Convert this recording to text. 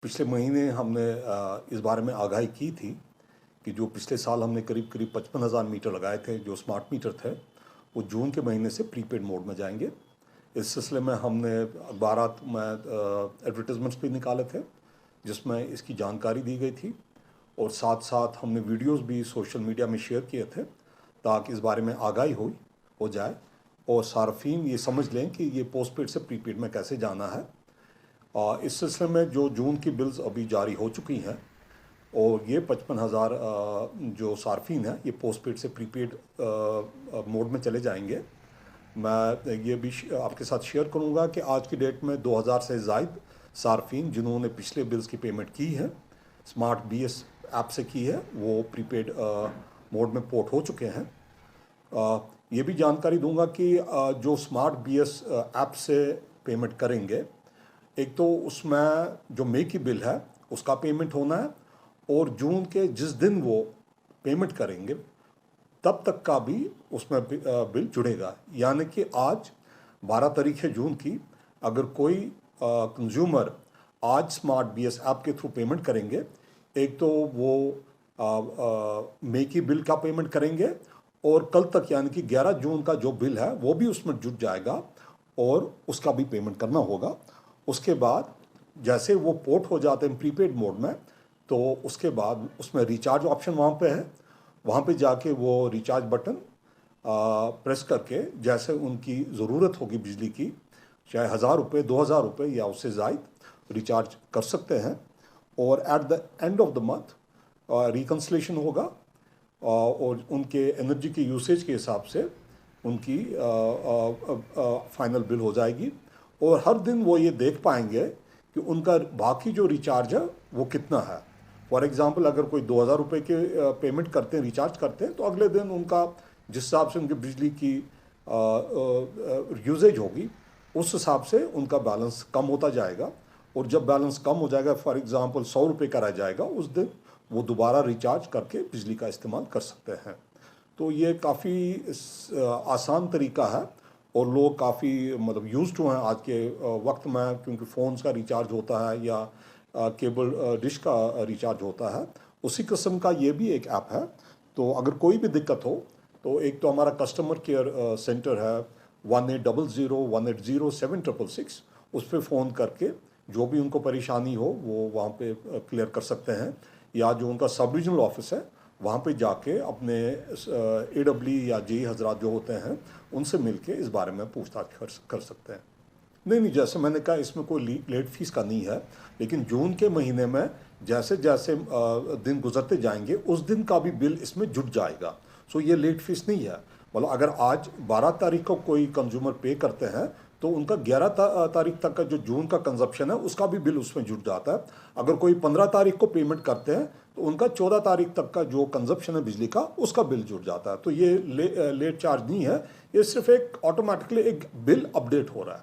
पिछले महीने हमने इस बारे में आगाही की थी कि जो पिछले साल हमने करीब करीब 55,000 मीटर लगाए थे जो स्मार्ट मीटर थे, वो जून के महीने से प्रीपेड मोड में जाएंगे। इस सिलसिले में हमने अखबारात में एडवर्टीजमेंट्स भी निकाले थे जिसमें इसकी जानकारी दी गई थी, और साथ साथ हमने वीडियोस भी सोशल मीडिया में शेयर किए थे ताकि इस बारे में आगाही हो जाए और सार्फिन ये समझ लें कि ये पोस्टपेड से प्रीपेड में कैसे जाना है। इस सिलसिले में जो जून की बिल्स अभी जारी हो चुकी हैं और ये 55,000 जो सार्फिन हैं ये पोस्टपेड से प्रीपेड मोड में चले जाएंगे। मैं ये भी आपके साथ शेयर करूंगा कि आज की डेट में 2000 से ज़ायद सार्फिन जिन्होंने पिछले बिल्स की पेमेंट की है स्मार्ट बीएस ऐप से की है, वो प्रीपेड मोड में पोर्ट हो चुके हैं। ये भी जानकारी दूंगा कि जो स्मार्ट बीएस ऐप से पेमेंट करेंगे, एक तो उसमें जो मई की बिल है उसका पेमेंट होना है, और जून के जिस दिन वो पेमेंट करेंगे तब तक का भी उसमें बिल जुड़ेगा। यानी कि आज 12 तारीख है जून की, अगर कोई कंज्यूमर आज स्मार्ट बीएस ऐप के थ्रू पेमेंट करेंगे, एक तो वो मई की बिल का पेमेंट करेंगे और कल तक यानी कि 11 जून का जो बिल है वो भी उसमें जुड़ जाएगा और उसका भी पेमेंट करना होगा। उसके बाद जैसे वो पोर्ट हो जाते हैं प्रीपेड मोड में, तो उसके बाद उसमें रिचार्ज ऑप्शन वहाँ पे है, वहाँ पे जाके वो रिचार्ज बटन प्रेस करके जैसे उनकी ज़रूरत होगी बिजली की, चाहे 1000 रुपये 2000 रुपये या उससे ज़ायद रिचार्ज कर सकते हैं। और at the end of the month reconciliation होगा और उनके एनर्जी के यूसेज के हिसाब से उनकी फाइनल बिल हो जाएगी, और हर दिन वो ये देख पाएंगे कि उनका बाकी जो रिचार्ज है वो कितना है। फॉर एग्ज़ाम्पल अगर कोई 2000 रुपये के पेमेंट करते हैं, रिचार्ज करते हैं, तो अगले दिन उनका जिस हिसाब से उनकी बिजली की यूजेज होगी उस हिसाब से उनका बैलेंस कम होता जाएगा, और जब बैलेंस कम हो जाएगा, फॉर एग्ज़ाम्पल 100 रुपये का रह जाएगा, उस दिन वो दोबारा रिचार्ज करके बिजली का इस्तेमाल कर सकते हैं। तो ये काफ़ी आसान तरीका है और लोग काफ़ी मतलब यूज़ टू हैं आज के वक्त में, क्योंकि फ़ोन्स का रिचार्ज होता है या केबल डिश का रिचार्ज होता है। उसी किस्म का ये भी एक ऐप है। तो अगर कोई भी दिक्कत हो तो एक तो हमारा कस्टमर केयर सेंटर है 1800 180 766, उस पर फ़ोन करके जो भी उनको परेशानी हो वो वहाँ पे क्लियर कर सकते हैं, या जो उनका सब रीजनल ऑफिस है वहाँ पे जाके अपने AW या JE हजरात जो होते हैं उनसे मिलके इस बारे में पूछताछ कर सकते हैं। नहीं, जैसे मैंने कहा इसमें कोई लेट फीस का नहीं है, लेकिन जून के महीने में जैसे जैसे दिन गुजरते जाएंगे उस दिन का भी बिल इसमें जुड़ जाएगा। सो ये लेट फीस नहीं है। मतलब अगर आज 12 तारीख को कोई कंज्यूमर पे करते हैं तो उनका 11 तारीख तक का जो जून का कंजप्शन है उसका भी बिल उसमें जुड़ जाता है। अगर कोई 15 तारीख को पेमेंट करते हैं तो उनका 14 तारीख तक का जो कंजप्शन है बिजली का उसका बिल जुड़ जाता है। तो ये लेट चार्ज नहीं है, ये सिर्फ एक ऑटोमेटिकली एक बिल अपडेट हो रहा है।